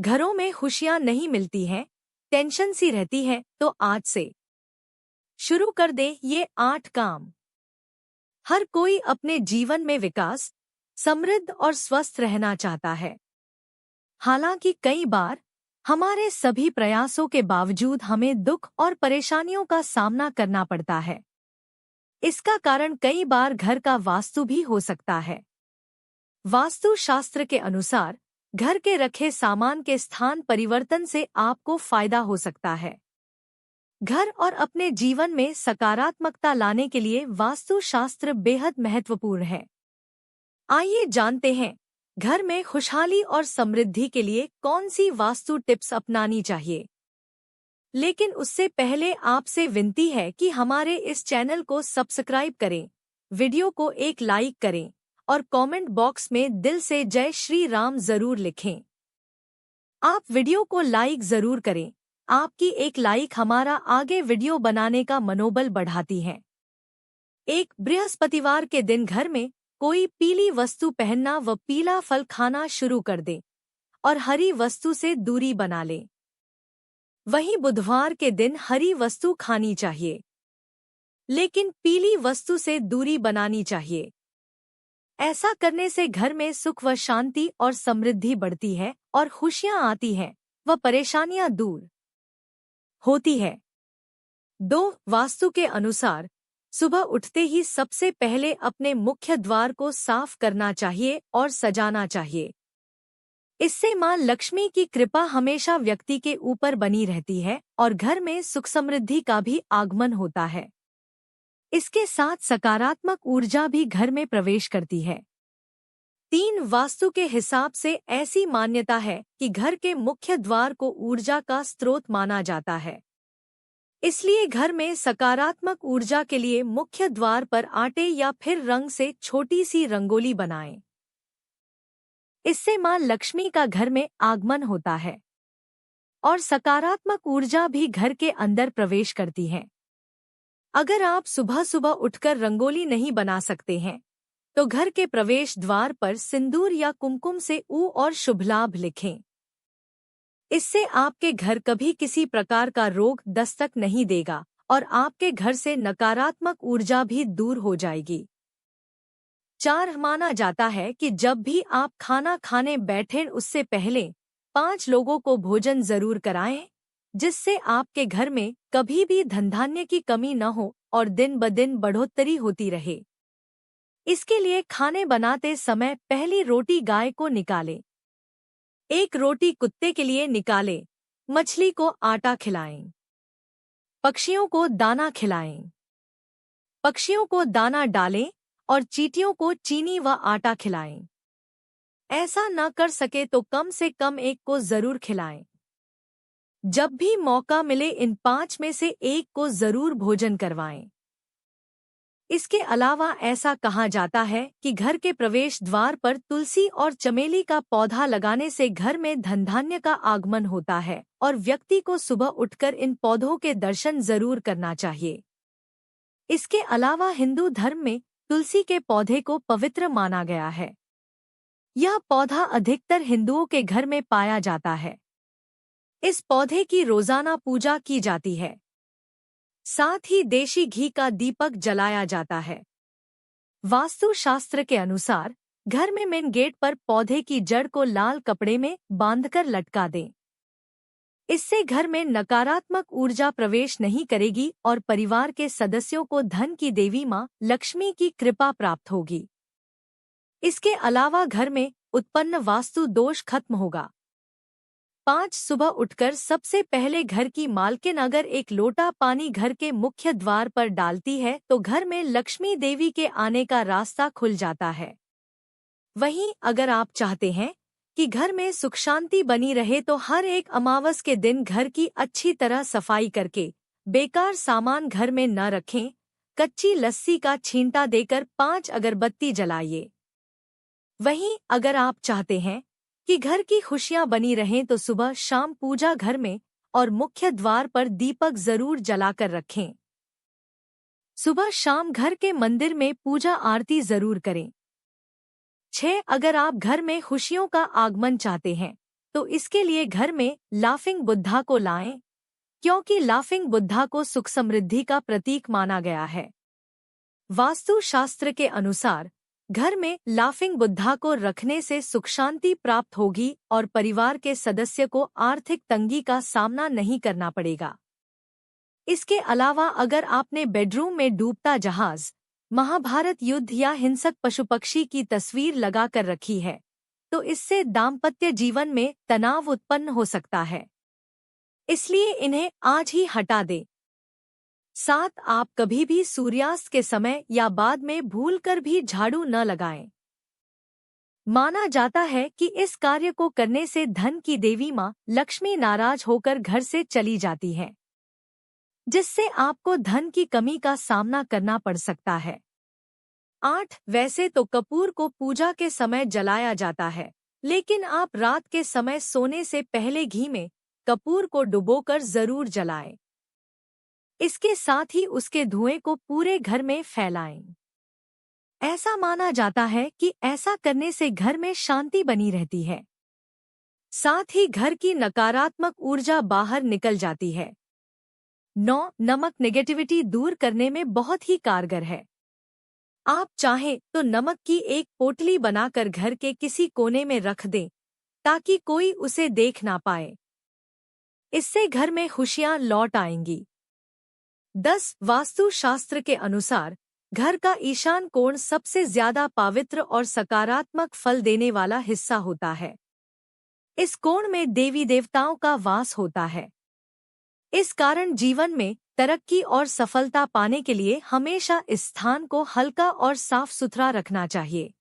घरों में खुशियां नहीं मिलती हैं, टेंशन सी रहती है, तो आज से शुरू कर दे ये 8 काम। हर कोई अपने जीवन में विकास, समृद्ध और स्वस्थ रहना चाहता है। हालांकि कई बार हमारे सभी प्रयासों के बावजूद हमें दुख और परेशानियों का सामना करना पड़ता है। इसका कारण कई बार घर का वास्तु भी हो सकता है। वास्तु शास्त्र के अनुसार घर के रखे सामान के स्थान परिवर्तन से आपको फायदा हो सकता है। घर और अपने जीवन में सकारात्मकता लाने के लिए वास्तु शास्त्र बेहद महत्वपूर्ण है। आइए जानते हैं, घर में खुशहाली और समृद्धि के लिए कौन सी वास्तु टिप्स अपनानी चाहिए। लेकिन उससे पहले आपसे विनती है कि हमारे इस चैनल को सब्सक्राइब करें, वीडियो को एक लाइक करें और कमेंट बॉक्स में दिल से जय श्री राम जरूर लिखें। आप वीडियो को लाइक जरूर करें। आपकी एक लाइक हमारा आगे वीडियो बनाने का मनोबल बढ़ाती है। एक बृहस्पतिवार के दिन घर में कोई पीली वस्तु पहनना व पीला फल खाना शुरू कर दे और हरी वस्तु से दूरी बना ले। वहीं बुधवार के दिन हरी वस्तु खानी चाहिए, लेकिन पीली वस्तु से दूरी बनानी चाहिए। ऐसा करने से घर में सुख व शांति और समृद्धि बढ़ती है और खुशियां आती हैं व परेशानियां दूर होती है। 2. वास्तु के अनुसार सुबह उठते ही सबसे पहले अपने मुख्य द्वार को साफ करना चाहिए और सजाना चाहिए। इससे मां लक्ष्मी की कृपा हमेशा व्यक्ति के ऊपर बनी रहती है और घर में सुख समृद्धि का भी आगमन होता है। इसके साथ सकारात्मक ऊर्जा भी घर में प्रवेश करती है। 3. वास्तु के हिसाब से ऐसी मान्यता है कि घर के मुख्य द्वार को ऊर्जा का स्रोत माना जाता है। इसलिए घर में सकारात्मक ऊर्जा के लिए मुख्य द्वार पर आटे या फिर रंग से छोटी सी रंगोली बनाएं। इससे मां लक्ष्मी का घर में आगमन होता है और सकारात्मक ऊर्जा भी घर के अंदर प्रवेश करती है। अगर आप सुबह सुबह उठकर रंगोली नहीं बना सकते हैं, तो घर के प्रवेश द्वार पर सिंदूर या कुमकुम से ऊ और शुभ लाभ लिखें। इससे आपके घर कभी किसी प्रकार का रोग दस्तक नहीं देगा और आपके घर से नकारात्मक ऊर्जा भी दूर हो जाएगी। 4. माना जाता है कि जब भी आप खाना खाने बैठें उससे पहले 5 लोगों को भोजन जरूर कराएं, जिससे आपके घर में कभी भी धन धान्य की कमी न हो और दिन ब दिन बढ़ोतरी होती रहे। इसके लिए खाने बनाते समय पहली रोटी गाय को निकालें, 1 रोटी कुत्ते के लिए निकालें, मछली को आटा खिलाएं, पक्षियों को दाना खिलाएं, पक्षियों को दाना डालें और चींटियों को चीनी व आटा खिलाएं। ऐसा न कर सके तो कम से कम 1 को जरूर खिलाएं। जब भी मौका मिले इन 5 में से 1 को जरूर भोजन करवाएं। इसके अलावा ऐसा कहा जाता है कि घर के प्रवेश द्वार पर तुलसी और चमेली का पौधा लगाने से घर में धन धान्य का आगमन होता है और व्यक्ति को सुबह उठकर इन पौधों के दर्शन जरूर करना चाहिए। इसके अलावा हिंदू धर्म में तुलसी के पौधे को पवित्र माना गया है। यह पौधा अधिकतर हिंदुओं के घर में पाया जाता है। इस पौधे की रोजाना पूजा की जाती है। साथ ही देशी घी का दीपक जलाया जाता है। वास्तु शास्त्र के अनुसार घर में मेन गेट पर पौधे की जड़ को लाल कपड़े में बांधकर लटका दें। इससे घर में नकारात्मक ऊर्जा प्रवेश नहीं करेगी और परिवार के सदस्यों को धन की देवी मां लक्ष्मी की कृपा प्राप्त होगी। इसके अलावा घर में उत्पन्न वास्तु दोष खत्म होगा। 5. सुबह उठकर सबसे पहले घर की मालकिन अगर 1 लोटा पानी घर के मुख्य द्वार पर डालती है तो घर में लक्ष्मी देवी के आने का रास्ता खुल जाता है। वहीं अगर आप चाहते हैं कि घर में सुख शांति बनी रहे तो हर एक अमावस के दिन घर की अच्छी तरह सफाई करके बेकार सामान घर में न रखें। कच्ची लस्सी का छींटा देकर 5 अगरबत्ती जलाइए। वहीं अगर आप चाहते हैं कि घर की खुशियां बनी रहें तो सुबह शाम पूजा घर में और मुख्य द्वार पर दीपक जरूर जलाकर रखें। सुबह शाम घर के मंदिर में पूजा आरती जरूर करें। 6. अगर आप घर में खुशियों का आगमन चाहते हैं तो इसके लिए घर में लाफिंग बुद्धा को लाएं, क्योंकि लाफिंग बुद्धा को सुख समृद्धि का प्रतीक माना गया है। वास्तु शास्त्र के अनुसार घर में लाफिंग बुद्धा को रखने से सुख शांति प्राप्त होगी और परिवार के सदस्य को आर्थिक तंगी का सामना नहीं करना पड़ेगा। इसके अलावा अगर आपने बेडरूम में डूबता जहाज, महाभारत युद्ध या हिंसक पशु पक्षी की तस्वीर लगाकर रखी है, तो इससे दाम्पत्य जीवन में तनाव उत्पन्न हो सकता है। इसलिए इन्हें आज ही हटा दें। 7. आप कभी भी सूर्यास्त के समय या बाद में भूलकर भी झाड़ू न लगाएं। माना जाता है कि इस कार्य को करने से धन की देवी मां लक्ष्मी नाराज होकर घर से चली जाती है, जिससे आपको धन की कमी का सामना करना पड़ सकता है। 8. वैसे तो कपूर को पूजा के समय जलाया जाता है, लेकिन आप रात के समय सोने से पहले घी में कपूर को डुबोकर जरूर जलाएं। इसके साथ ही उसके धुएं को पूरे घर में फैलाएं। ऐसा माना जाता है कि ऐसा करने से घर में शांति बनी रहती है, साथ ही घर की नकारात्मक ऊर्जा बाहर निकल जाती है। 9. नमक नेगेटिविटी दूर करने में बहुत ही कारगर है। आप चाहें तो नमक की एक पोटली बनाकर घर के किसी कोने में रख दें, ताकि कोई उसे देख ना पाए। इससे घर में खुशियां लौट आएंगी। 10. वास्तु शास्त्र के अनुसार घर का ईशान कोण सबसे ज्यादा पवित्र और सकारात्मक फल देने वाला हिस्सा होता है। इस कोण में देवी देवताओं का वास होता है। इस कारण जीवन में तरक्की और सफलता पाने के लिए हमेशा इस स्थान को हल्का और साफ सुथरा रखना चाहिए।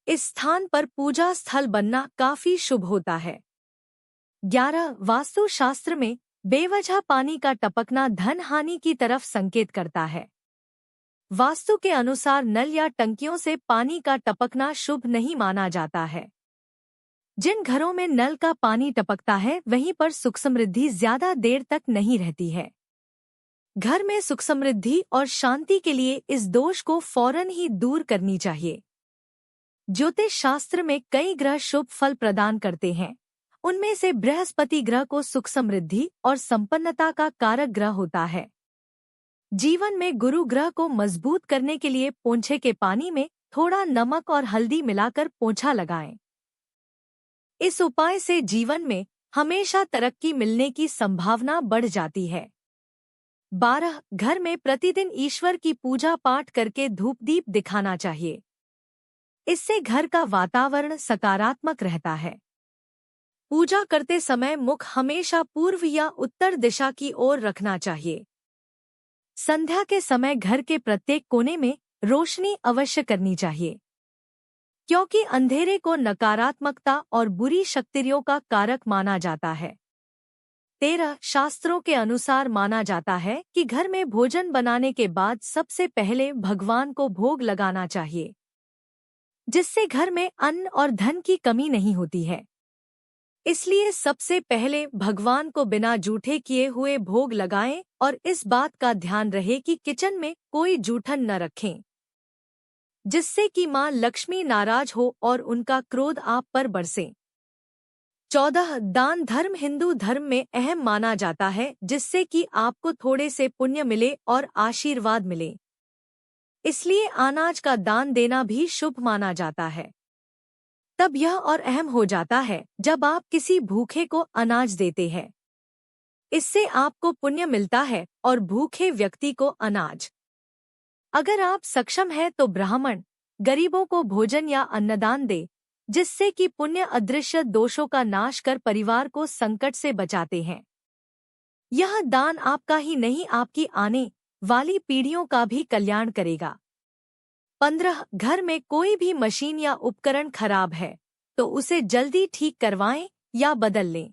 इस स्थान पर पूजा स्थल बनना काफी शुभ होता है। 11. वास्तु शास्त्र में बेवजह पानी का टपकना धन हानि की तरफ संकेत करता है। वास्तु के अनुसार नल या टंकियों से पानी का टपकना शुभ नहीं माना जाता है। जिन घरों में नल का पानी टपकता है वहीं पर सुख समृद्धि ज्यादा देर तक नहीं रहती है। घर में सुख समृद्धि और शांति के लिए इस दोष को फौरन ही दूर करनी चाहिए। ज्योतिष शास्त्र में कई ग्रह शुभ फल प्रदान करते हैं। उनमें से बृहस्पति ग्रह को सुख समृद्धि और संपन्नता का कारक ग्रह होता है। जीवन में गुरु ग्रह को मजबूत करने के लिए पोंछे के पानी में थोड़ा नमक और हल्दी मिलाकर पोंछा लगाएं। इस उपाय से जीवन में हमेशा तरक्की मिलने की संभावना बढ़ जाती है। 12. घर में प्रतिदिन ईश्वर की पूजा पाठ करके धूप दीप दिखाना चाहिए। इससे घर का वातावरण सकारात्मक रहता है। पूजा करते समय मुख हमेशा पूर्व या उत्तर दिशा की ओर रखना चाहिए। संध्या के समय घर के प्रत्येक कोने में रोशनी अवश्य करनी चाहिए, क्योंकि अंधेरे को नकारात्मकता और बुरी शक्तियों का कारक माना जाता है। 13. शास्त्रों के अनुसार माना जाता है कि घर में भोजन बनाने के बाद सबसे पहले भगवान को भोग लगाना चाहिए, जिससे घर में अन्न और धन की कमी नहीं होती है। इसलिए सबसे पहले भगवान को बिना जूठे किए हुए भोग लगाएं और इस बात का ध्यान रहे कि किचन में कोई जूठन न रखें, जिससे कि मां लक्ष्मी नाराज हो और उनका क्रोध आप पर बरसे। 14. दान धर्म हिंदू धर्म में अहम माना जाता है, जिससे कि आपको थोड़े से पुण्य मिले और आशीर्वाद मिले। इसलिए अनाज का दान देना भी शुभ माना जाता है। तब यह और अहम हो जाता है जब आप किसी भूखे को अनाज देते हैं। इससे आपको पुण्य मिलता है और भूखे व्यक्ति को अनाज। अगर आप सक्षम हैं तो ब्राह्मण गरीबों को भोजन या अन्नदान दे, जिससे कि पुण्य अदृश्य दोषों का नाश कर परिवार को संकट से बचाते हैं। यह दान आपका ही नहीं आपकी आने वाली पीढ़ियों का भी कल्याण करेगा। 15. घर में कोई भी मशीन या उपकरण खराब है तो उसे जल्दी ठीक करवाएं या बदल लें।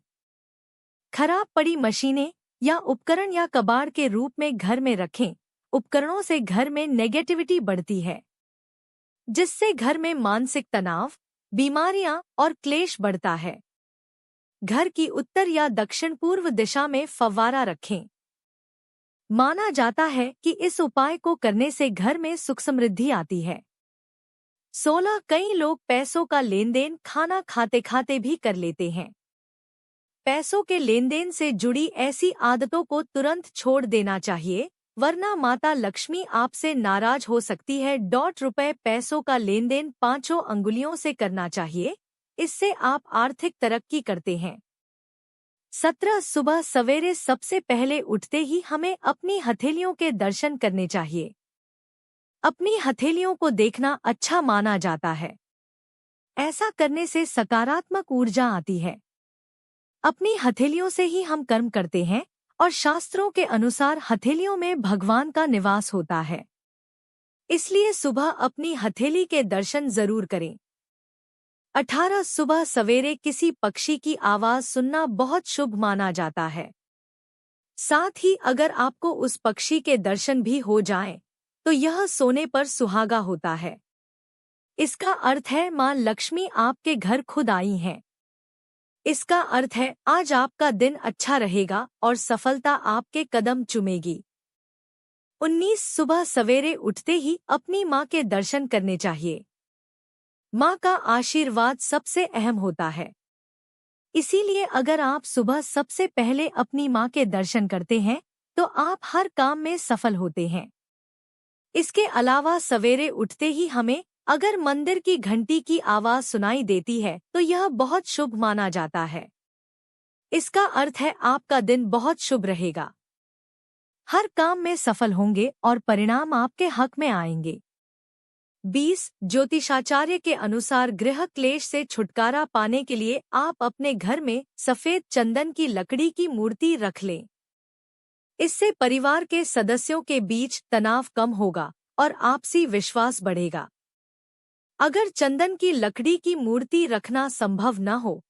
खराब पड़ी मशीनें या उपकरण या कबाड़ के रूप में घर में रखें। उपकरणों से घर में नेगेटिविटी बढ़ती है, जिससे घर में मानसिक तनाव, बीमारियां और क्लेश बढ़ता है। घर की उत्तर या दक्षिण पूर्व दिशा में फव्वारा रखें। माना जाता है कि इस उपाय को करने से घर में सुख समृद्धि आती है। 16. कई लोग पैसों का लेन देन खाना खाते खाते भी कर लेते हैं। पैसों के लेनदेन से जुड़ी ऐसी आदतों को तुरंत छोड़ देना चाहिए, वरना माता लक्ष्मी आपसे नाराज हो सकती है। रुपए पैसों का लेनदेन 5 अंगुलियों से करना चाहिए, इससे आप आर्थिक तरक्की करते हैं। 17 सुबह सवेरे सबसे पहले उठते ही हमें अपनी हथेलियों के दर्शन करने चाहिए। अपनी हथेलियों को देखना अच्छा माना जाता है। ऐसा करने से सकारात्मक ऊर्जा आती है। अपनी हथेलियों से ही हम कर्म करते हैं और शास्त्रों के अनुसार हथेलियों में भगवान का निवास होता है। इसलिए सुबह अपनी हथेली के दर्शन जरूर करें। 18 सुबह सवेरे किसी पक्षी की आवाज सुनना बहुत शुभ माना जाता है। साथ ही अगर आपको उस पक्षी के दर्शन भी हो जाएं, तो यह सोने पर सुहागा होता है। इसका अर्थ है मां लक्ष्मी आपके घर खुद आई हैं। इसका अर्थ है आज आपका दिन अच्छा रहेगा और सफलता आपके कदम चूमेगी। 19 सुबह सवेरे उठते ही अपनी मां के दर्शन करने चाहिए। मां का आशीर्वाद सबसे अहम होता है। इसीलिए अगर आप सुबह सबसे पहले अपनी मां के दर्शन करते हैं, तो आप हर काम में सफल होते हैं। इसके अलावा सवेरे उठते ही हमें अगर मंदिर की घंटी की आवाज सुनाई देती है, तो यह बहुत शुभ माना जाता है। इसका अर्थ है आपका दिन बहुत शुभ रहेगा। हर काम में सफल होंगे और परिणाम आपके हक में आएंगे। 20 ज्योतिषाचार्य के अनुसार गृह क्लेश से छुटकारा पाने के लिए आप अपने घर में सफेद चंदन की लकड़ी की मूर्ति रख लें। इससे परिवार के सदस्यों के बीच तनाव कम होगा और आपसी विश्वास बढ़ेगा। अगर चंदन की लकड़ी की मूर्ति रखना संभव न हो,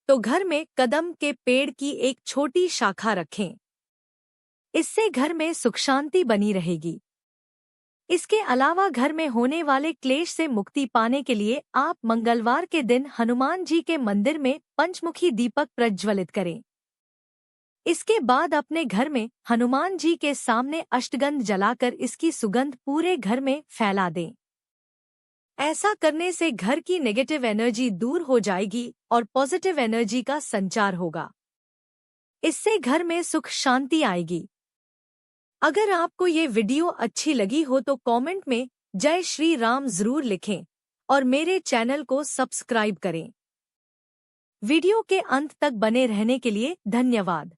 तो घर में कदम के पेड़ की एक छोटी शाखा रखें। इससे घर में सुख शांति बनी रहेगी। इसके अलावा घर में होने वाले क्लेश से मुक्ति पाने के लिए आप मंगलवार के दिन हनुमान जी के मंदिर में पंचमुखी दीपक प्रज्वलित करें। इसके बाद अपने घर में हनुमान जी के सामने अष्टगंध जलाकर इसकी सुगंध पूरे घर में फैला दें। ऐसा करने से घर की नेगेटिव एनर्जी दूर हो जाएगी और पॉजिटिव एनर्जी का संचार होगा। इससे घर में सुख शांति आएगी। अगर आपको ये वीडियो अच्छी लगी हो तो कमेंट में जय श्री राम जरूर लिखें और मेरे चैनल को सब्सक्राइब करें। वीडियो के अंत तक बने रहने के लिए धन्यवाद।